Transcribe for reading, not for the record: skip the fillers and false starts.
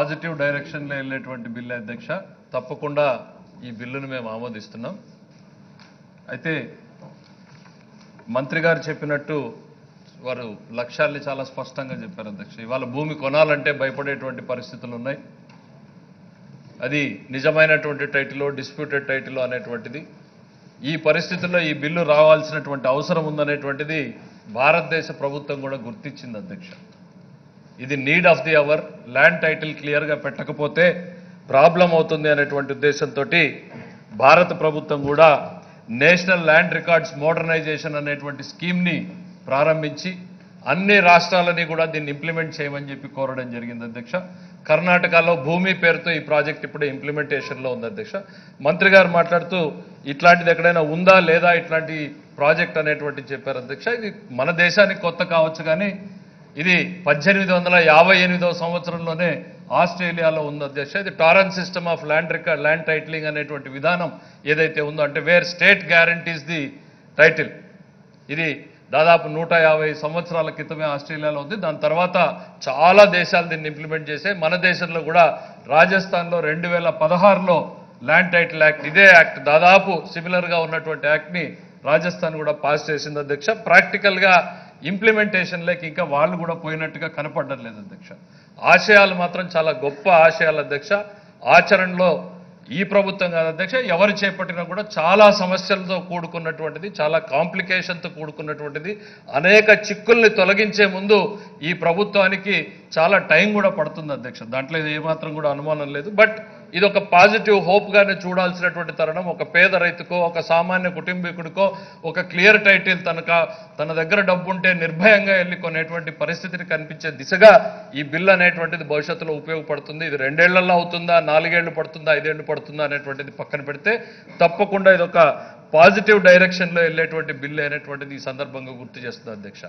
Positive డైరెక్షన్లో వెళ్ళేటువంటి bill అధ్యక్ష. తప్పకుండా ఈ బిల్లును మేము ఆమోదిస్తున్నాం. అయితే మంత్రి గారు చెప్పినట్టు వారు లక్ష్యాల్ని చాలా స్పష్టంగా చెప్పారు అధ్యక్ష. ఇవాళ భూమి కొనాలంటే భయపడేటువంటి పరిస్థితులు ఉన్నాయి. అది నిజమైనటువంటి టైటిల్, డిస్ప్యూటెడ్ టైటిల్ అనేటువంటిది. ఈ పరిస్థితుల్లో ఈ బిల్లు రావాల్సినటువంటి అవసరం ఉందనేటువంటిది భారతదేశ ప్రభుత్వం కూడా గుర్తించింది అధ్యక్ష. ఇది need of the hour. Land title క్లియర్గా పెట్టకపోతే ప్రాబ్లం అవుతుంది అనేటువంటి ఉద్దేశంతో భారత ప్రభుత్వం కూడా నేషనల్ ల్యాండ్ రికార్డ్స్ మోడర్నైజేషన్ అనేటువంటి స్కీమ్ని ప్రారంభించి అన్ని రాష్ట్రాలని కూడా దీన్ని ఇంప్లిమెంట్ చేయమని చెప్పి కోరడం జరిగింది అధ్యక్ష. కర్ణాటకలో భూమి పేరుతో ఈ ప్రాజెక్ట్ ఇప్పుడే ఇంప్లిమెంటేషన్లో ఉంది అధ్యక్ష. మంత్రి గారు మాట్లాడుతూ ఇట్లాంటిది ఎక్కడైనా ఉందా లేదా ఇట్లాంటి ప్రాజెక్ట్ అనేటువంటి చెప్పారు అధ్యక్ష. ఇది మన దేశానికి కొత్త కావచ్చు, కానీ ఇది 1858వ సంవత్సరంలోనే ఆస్ట్రేలియాలో ఉంది అధ్యక్ష. ఇది torrent system of land titling అనేటువంటి విధానం ఏదైతే ఉందో, అంటే wear state guarantees the title, ఇది దాదాపు 150 సంవత్సరాల క్రితమే ఆస్ట్రేలియాలో ఉంది. దాని తర్వాత చాలా దేశాలు దీన్ని ఇంప్లిమెంట్ చేసే మన దేశంలో కూడా రాజస్థాన్లో 2016లో ల్యాండ్ టైటిల్ యాక్ట్, ఇదే యాక్ట్ దాదాపు సిమిలర్గా ఉన్నటువంటి యాక్ట్ని రాజస్థాన్ కూడా పాస్ చేసింది అధ్యక్ష. ప్రాక్టికల్గా ఇంప్లిమెంటేషన్లోకి ఇంకా వాళ్ళు కూడా పోయినట్టుగా కనపడడం లేదు అధ్యక్ష. ఆశయాలు మాత్రం చాలా గొప్ప ఆశయాలు అధ్యక్ష. ఆచరణలో ఈ ప్రభుత్వం కాదు అధ్యక్ష, ఎవరు చేపట్టినా కూడా చాలా సమస్యలతో కూడుకున్నటువంటిది, చాలా కాంప్లికేషన్తో కూడుకున్నటువంటిది. అనేక చిక్కుల్ని తొలగించే ముందు ఈ ప్రభుత్వానికి చాలా టైం కూడా పడుతుంది అధ్యక్ష. దాంట్లో ఏమాత్రం కూడా అనుమానం లేదు. బట్ ఇది ఒక పాజిటివ్ హోప్గానే చూడాల్సినటువంటి తరుణం. ఒక పేద రైతుకో, ఒక సామాన్య కుటుంబీకుడికో ఒక క్లియర్ టైటిల్ తన దగ్గర డబ్బు ఉంటే నిర్భయంగా వెళ్ళి కొనేటువంటి పరిస్థితిని కనిపించే దిశగా ఈ బిల్ అనేటువంటిది భవిష్యత్తులో ఉపయోగపడుతుంది. ఇది 2 ఏళ్లలో అవుతుందా, 4 ఏళ్లు పడుతుందా, 5 ఏళ్లు పడుతుందా అనేటువంటిది పక్కన పెడితే తప్పకుండా ఇది ఒక పాజిటివ్ డైరెక్షన్లో వెళ్ళేటువంటి బిల్ అనేటువంటిది ఈ సందర్భంగా గుర్తు చేస్తుంది అధ్యక్ష.